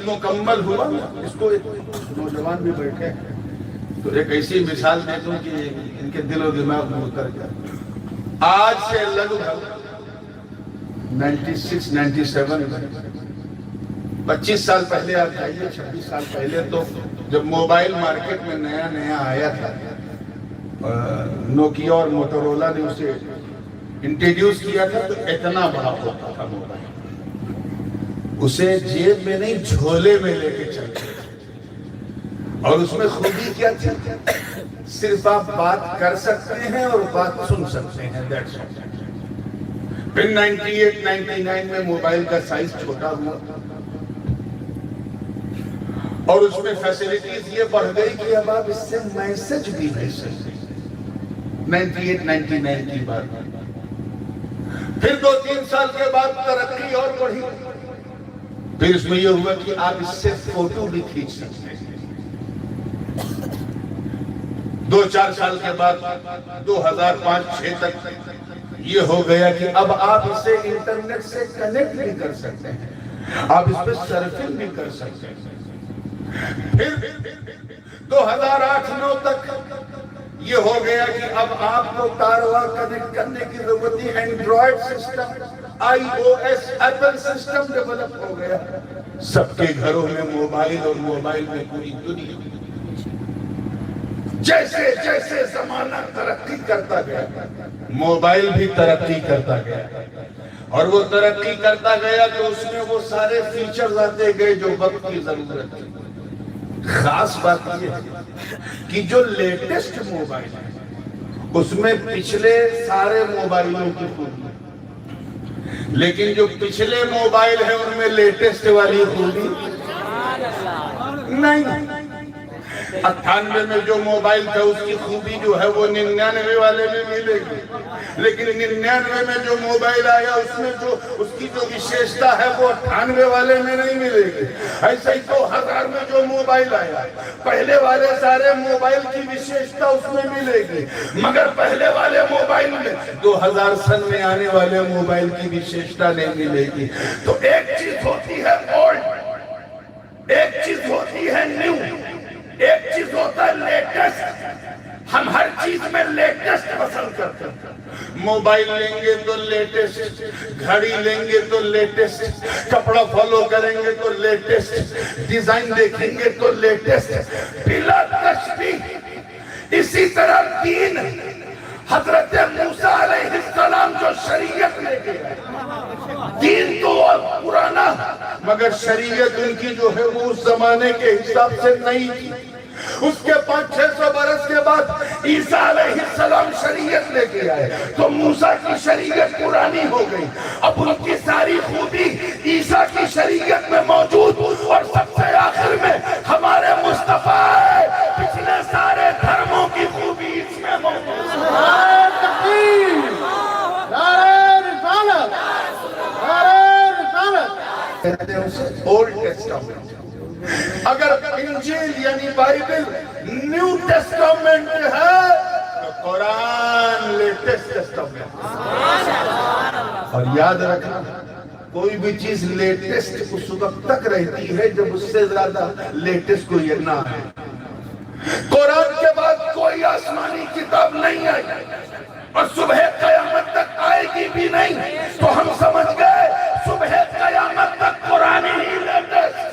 عید مکمل ہوا، اس کو ایک نوجوان بھی بیٹھے ہیں تو ایک ایسی مثال دے دوں کہ ان کے دل و دماغ میں اتر گیا۔ آج سے لگ بھگ 96 97 25 سال پہلے آپ جائیے، 26 سال پہلے تو جب موبائل مارکیٹ میں نیا نیا آیا تھا، نوکیا اور موٹورولا نے اسے انٹروڈیوس کیا تھا تو اتنا بڑا ہوتا تھا موبائل، اسے جیب میں نہیں جھولے میں لے کے چلتے، اور اس میں خوبی کیا تھی؟ صرف آپ بات کر سکتے ہیں اور بات سن سکتے ہیں، that's all۔ پھر 98 99 میں موبائل کا سائز چھوٹا ہوا اور اس میں فیسیلیٹیز یہ بڑھ گئی کہ اب آپ اس سے میسج بھی بھیج سکتے ہیں۔ 98 99 کی بات، پھر 2-3 سال کے بعد ترقی اور بڑھی، پھر اس میں یہ ہوا کہ آپ اس سے فوٹو بھی کھینچ سکتے ہیں۔ 2-4 سال کے بعد 2005-6 تک یہ ہو گیا کہ اب آپ اسے انٹرنیٹ سے کنیکٹ بھی کر سکتے ہیں، آپ اس پہ سرفنگ بھی کر سکتے ہیں۔ پھر 2008-9 تک یہ ہو گیا کہ اب آپ کو تاروار کنیکٹ کرنے کی ضرورت نہیں، android system, iOS Apple system develop ہو گیا، سب کے گھروں میں موبائل اور موبائل میں پوری دنیا۔ جیسے جیسے زمانہ ترقی کرتا گیا، موبائل بھی ترقی کرتا گیا، اور وہ ترقی کرتا گیا تو اس میں وہ سارے فیچرز آتے گئے جو وقت کی ضرورت تھی۔ خاص بات یہ ہے کہ جو لیٹسٹ موبائل ہے اس میں پچھلے سارے موبائلوں کی خوبی، لیکن جو پچھلے موبائل ہیں ان میں لیٹسٹ والی خوبی نہیں۔ 98 میں جو موبائل تھا اس کی خوبی جو ہے وہ 99 والے میں ملے گی، لیکن 99 میں جو موبائل آیا اس میں جو اس کی جو وشیشتا ہے وہ 98 والے میں نہیں ملے گی۔ ایسے ہی 2000 میں جو موبائل آیا، پہلے والے سارے موبائل کی وشیشتا اس میں ملے گی، مگر پہلے والے موبائل میں 2000 سن میں آنے والے موبائل کی وشیشتا نہیں ملے گی۔ تو ایک چیز ہوتی ہے اولڈ، ایک چیز ہوتی ہے نیو، ایک چیز ہوتا ہے لیٹسٹ۔ ہم ہر چیز میں لیٹسٹ پسند کرتے ہیں، موبائل لیں گے تو لیٹسٹ، گھڑی لیں گے تو لیٹسٹ، کپڑا فالو کریں گے تو لیٹسٹ، ڈیزائن دیکھیں گے تو لیٹسٹ، بلا تشبیہ۔ اسی طرح دین، حضرت موسیٰ علیہ السلام جو شریعت لے کے آئے، دین تو پرانا مگر شریعت ان کی جو ہے وہ اس زمانے کے حساب سے نہیں تھی۔ اس کے 500-600 برس کے بعد عیسیٰ علیہ السلام شریعت لے کے آئے تو موسیٰ کی شریعت پرانی ہو گئی، اب ان کی ساری خوبی عیسیٰ کی شریعت میں موجود، اور سب سے آخر میں ہمارے مصطفیٰ ہے، پچھلے سارے دھرموں کی خوبی اس میں موجود ہے۔ نعرہ تکبیر، نعرہ رسالت، نعرہ رسالت، کہتے ہیں اسے اولڈ ٹیسٹامنٹ۔ اگر انجیل یعنی بائبل نیو ٹیسٹامنٹ ہے تو قرآن لیٹسٹ ٹیسٹامنٹ۔ اور یاد رکھنا کوئی بھی چیز لیٹسٹ اس وقت تک رہتی ہے جب اس سے زیادہ لیٹسٹ کوئی نہ آئے۔ قرآن کے بعد کوئی آسمانی کتاب نہیں آئی اور صبح قیامت تک آئے گی بھی نہیں، تو ہم سمجھ گئے صبح قیامت تک قرآن ہی لیٹسٹ۔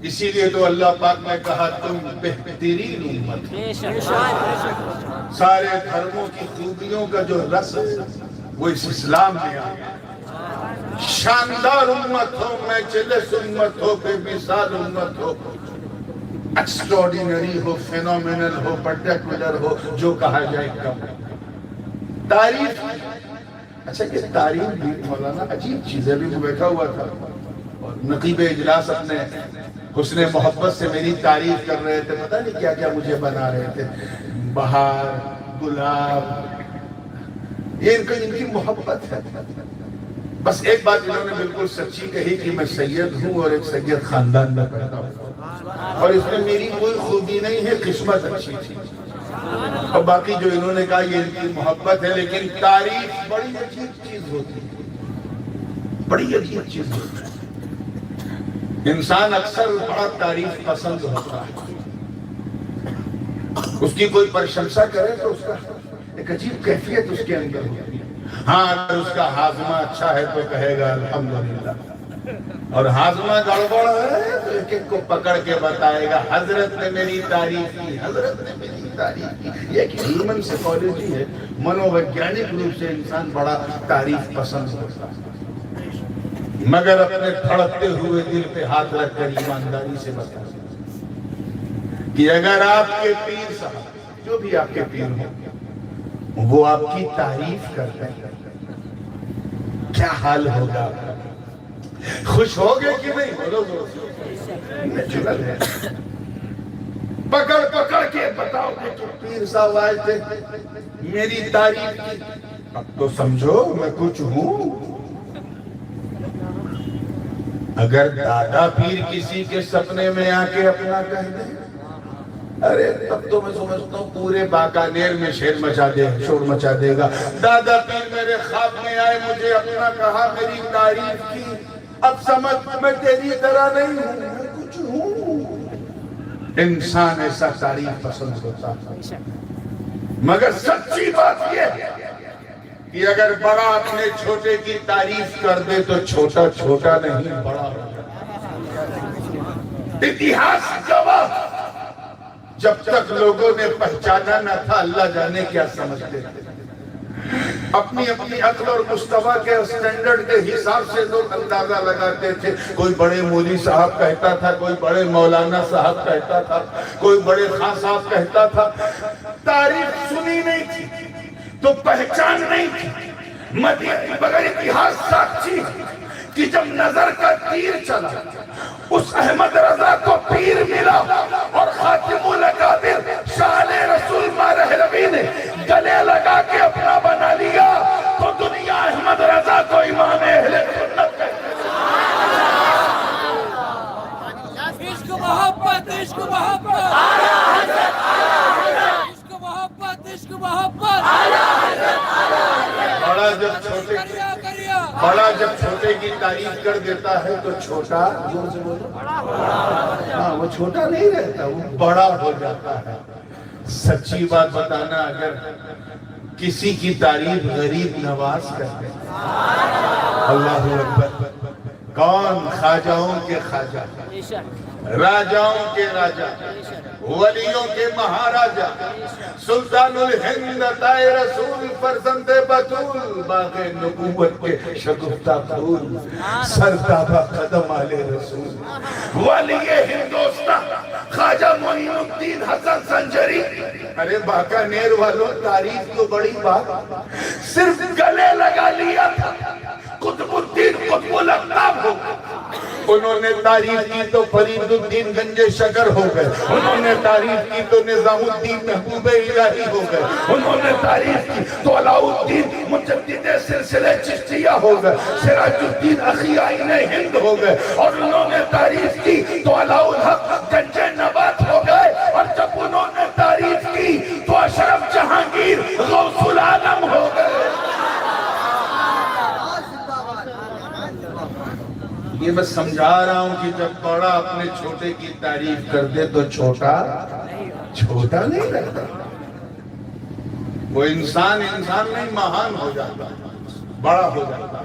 اسی لیے تو اللہ پاک نے کہا تم بہترین امت ہو۔ سارے دھرموں کی خوبیوں کا جو رس ہے وہ اس اسلام میں آیا۔ شاندار امت ہو، میچلس امت ہو، بے مثال امت ہو، ایکسٹراڈینری ہو، فینومینل ہو، پرٹیکولر ہو، جو کہا جائے کم۔ تعریف، اچھا یہ تعریف بھی مولانا عجیب چیز ہے۔ ابھی میں بیٹھا ہوا تھا اور نقیب اجلاس اپنے حسن محبت سے میری تعریف کر رہے تھے، پتہ نہیں کیا کیا مجھے بنا رہے تھے، بہار، گلاب، یہ ان کی محبت ہے۔ بس ایک بات انہوں نے بالکل سچی کہی کہ میں سید ہوں اور ایک سید خاندان میں پیدا ہوں، اور اس میں میری کوئی خوبی نہیں ہے، قسمت اچھی تھی۔ اور باقی جو انہوں نے کہا یہ ان کی محبت ہے، لیکن تعریف بڑی عجیب چیز ہوتی ہے، بڑی عجیب چیز ہوتی ہے۔ انسان اکثر بڑا تعریف پسند ہوتا ہے، اس کی کوئی پرشنسا کرے تو اس کا ایک عجیب کیفیت اس کے اندر ہوتی ہے۔ ہاں اگر اس کا ہاضمہ اچھا ہے تو کہے گا الحمدللہ، اور ہاضمہ گڑبڑ ہے تو ایک ایک کو پکڑ کے بتائے گا حضرت نے میری تعریف کی، حضرت نے میری تعریف کی۔ یہ ایک ہیومن سائیکالوجی ہے، منوویگیانک روپ سے انسان بڑا تعریف پسند ہوتا ہے، مگر اپنے دھڑکتے ہوئے دل پہ ہاتھ رکھ کر ایمانداری سے بتا کہ اگر آپ کے پیر صاحب، جو بھی آپ کے پیر ہوں، وہ آپ کی تعریف کرتے ہیں، کیا حال ہوگا آپ کا؟ خوش ہوگے کہ نہیں؟ بولو نیچرل ہے، پکڑ پکڑ کے بتاؤ کہ پیر صاحب آئے تھے میری تعریف کی، اب تو سمجھو میں کچھ ہوں۔ اگر دادا پیر کسی کے سپنے میں آ کے اپنا کہہ دیں، ارے تب تو میں سمجھتا ہوں پورے باقانیر میں شور مچا دے گا۔ دادا پیر میرے خواب میں آئے، مجھے اپنا کہا، میری تعریف کی، اب سمجھ میں تیری طرح نہیں ہوں، میں کچھ ہوں۔ انسان ایسا تعریف پسند ہوتا ہے، مگر سچی بات یہ ہے کہ اگر بڑا اپنے چھوٹے کی تعریف کر دے تو چھوٹا چھوٹا نہیں بڑا ہو جاتا۔ اتہاس گواہ، جب تک لوگوں نے پہچانا نہ تھا اللہ جانے کیا سمجھتے تھے، اپنی اپنی عقل اور مستویٰ کے اسٹینڈرڈ کے حساب سے لوگ اندازہ لگاتے تھے۔ کوئی بڑے مولوی صاحب کہتا تھا، کوئی بڑے مولانا صاحب کہتا تھا، کوئی بڑے خان صاحب کہتا تھا، تعریف سنی نہیں تھی تو پہچان نہیں تھی، مگر اتہاس ساکھی کہ جب نظر کا تیر چلا اس احمد رضا کو پیر ملا اور خاتم الاکابر شان رسول مارہ ربی نے گلے لگا کے اپنا بنا لیا تو دنیا احمد رضا کو امام اہل سنت کہتے ہیں۔ عشق محبت، عشق محبت، عشق محبت، عشق محبت، بڑا جب چھوٹے کی تعریف کر دیتا ہے تو چھوٹا، زور سے بولو، ہاں وہ چھوٹا نہیں رہتا، وہ بڑا ہو جاتا ہے۔ سچی بات بتانا، اگر کسی کی تعریف غریب نواز کرتے، اللہ اکبر، کون؟ خواجہوں کے خواجہ، راجاؤں کے راجہ، ولیوں کے مہاراجہ، سلطان الہند عطائے رسول، فرزند بطول، باغ نبوت کے شگفتہ پھول، سرتابہ قدم آل رسول، ولی ہندوستان خواجہ معین الدین حسن سنجری۔ ارے باقانیر والوں، تعریف تو بڑی بات، صرف گلے لگا لیا تھا، قطب الدین قطب الاقطاب ہو گئے۔ انہوں نے تعریف کی تو فرید الدین گنج شکر ہو گئے، انہوں نے تعریف کی تو نظام الدین محبوب الہی ہو گئے، انہوں نے تعریف کی تو علاء الدین مجدد سلسلہ چشتیہ ہو گئے، سراج الدین اخی آئین ہند ہو گئے، اور انہوں نے تعریف کی تو علاء الحق گنج نبات ہو گئے، اور جب انہوں نے تعریف کی تو اشرف جہانگیر غوث العالم ہو گئے۔ یہ میں سمجھا رہا ہوں کہ جب بڑا اپنے چھوٹے کی تعریف کر دے تو چھوٹا نہیں رہتا، وہ انسان نہیں، مہان ہو جاتا، بڑا ہو جاتا۔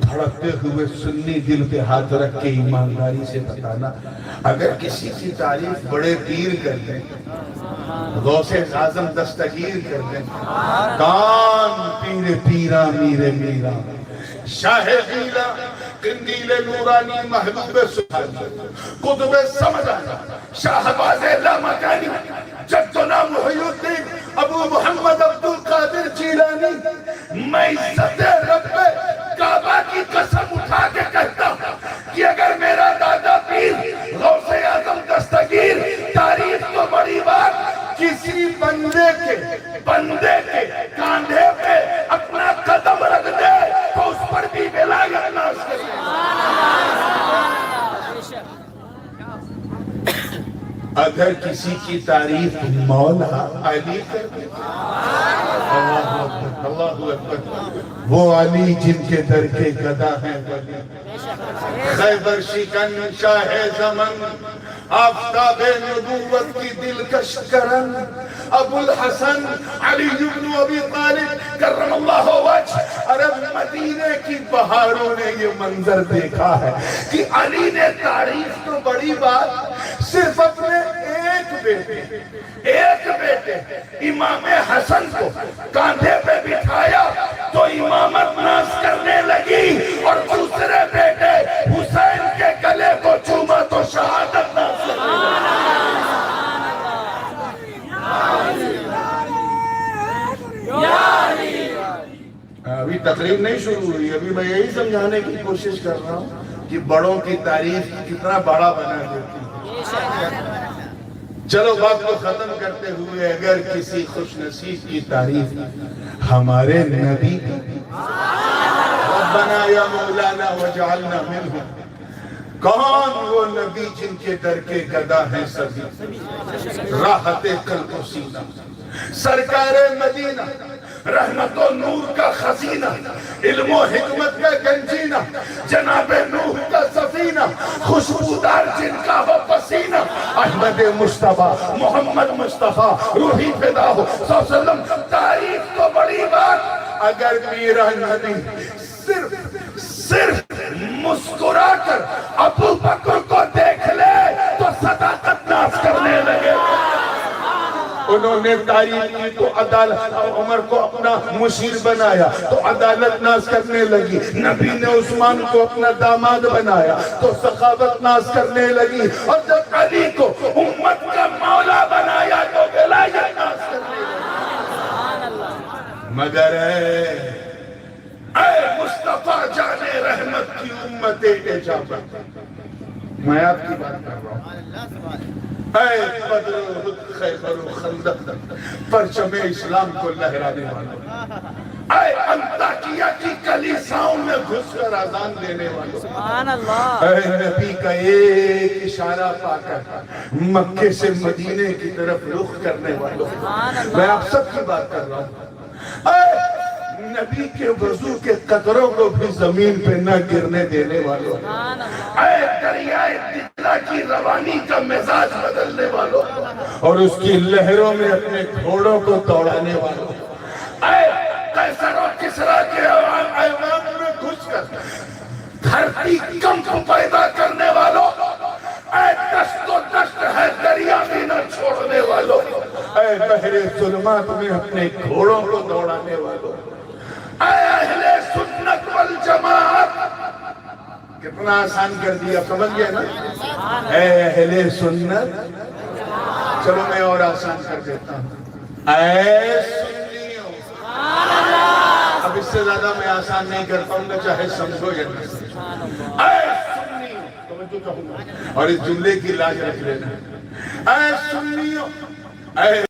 دھڑکتے ہوئے سنی دل پہ ہاتھ رکھ کے ایمانداری سے بتانا، اگر کسی کی تعریف بڑے پیر کر دیں، غوث اعظم دستگیر کر دیں، کان پیر پیرا میرے میرا، شاہ غیلہ قندیل نورانی محبوب سبحانی، قطب سمجھانا، شاہباز لامکانی، جدنا محی الدین ابو محمد عبد القادر جیلانی۔ میں عزت رب کعبہ کی قسم اٹھا کے کہتا ہوں کہ اگر میرا دادا پیر غوث اعظم دستگیر تعریف تو بڑی بات، کسی بندے کے کاندھے پہ اپنا قدم رکھ دے تو اس پر بھی ولایت ناز کرے۔ اگر کسی کی تعریف مولا علی کر دے، اللہ اکبر. وہ علی جن کے در کے گدا ہیں ولی, خیبر شکن شاہ زمن, آفتاب نبوت کی دلکش کرن, ابو الحسن علی بن ابی طالب کرم اللہ وجہ. عرب مدینے کی بہاروں نے یہ منظر دیکھا ہے کہ علی نے تعریف تو بڑی بات, صرف اپنے ایک بیٹے امام حسن کو کاندھے پہ بٹھایا تو امامت ناز کرنے لگی, اور دوسرے بیٹے حسین کے گلے کو چوما تو شہادت ناز کرنے لگی. ابھی تقریب نہیں شروع ہوئی, ابھی میں یہی سمجھانے کی کوشش کر رہا ہوں کہ بڑوں کی تعریف کتنا بڑا بنا دیتی ہے. چلو بات کو ختم کرتے ہوئے, اگر کسی خوش نصیب کی تعریف ہمارے نبی ربنا یا مولانا وجعلنا منہم, کون وہ نبی جن کے در کے گدا ہیں سبھی, راحت قلب و سینہ, سرکار مدینہ, رحمت و نور کا خزینہ, علم و حکمت کا گنجینہ, جناب نوح کا سفینہ, خوشبودار جن کا ہو پسینہ, احمد مصطفیٰ محمد مصطفیٰ روحی فدا ہو صلی اللہ علیہ وسلم. تعریف تو بڑی بات, اگر میرا نبی صرف مسکرا کر ابو بکر کو دیکھ لے تو صداقت ناز کرنے لگے. انہوں نے تعریف کی تو عدالت, عمر کو اپنا مشیر بنایا تو عدالت ناز کرنے لگی. نبی نے عثمان کو اپنا داماد بنایا تو سخاوت ناز کرنے لگی, اور جب علی کو امت کا مولا بنایا تو ولایت ناز کرنے لگی. مگر اے مصطفیٰ جانے رحمت کی امت اجابت, میں آپ کی بات کر رہا ہوں. اے بدر و خیبر و خندق, پرچم اسلام کو لہرانے والوں, اے انطاکیہ کی کلیساؤں میں گھس کر اذان دینے والوں, اے نبی کا ایک اشارہ پا کر مکے سے مدینے کی طرف رخ کرنے والوں, میں آپ سب کی بات کر رہا ہوں. اے نبی کے وضو کے قطروں کو بھی زمین پہ نہ گرنے دینے والوں, اے دریائے دجلہ کی روانی کا مزاج بدلنے والوں, اور اس کی لہروں میں اپنے گھوڑوں کو دوڑانے والوں, اے قیصر و کسریٰ کے ایوان میں گھس کر دھرتی کمپ پیدا کرنے والوں, اے دشت و دشت ہے دریا بھی نہ چھوڑنے والوں, اے بحر ظلمات میں اپنے گھوڑوں کو دوڑانے والوں, اے اہل سنت والجماعت. کتنا آسان کر دیا, سمجھ گئے نا, اے اہل سنت. چلو میں اور آسان کر دیتا ہوں, اے سنیوں. اب اس سے زیادہ میں آسان نہیں کر پاؤں گا, چاہے سمجھو یا نہ سمجھو. اے سنیوں, توجہ کہوں گا اور اس جملے کی لاج رکھ لینا. اے سنیوں, اے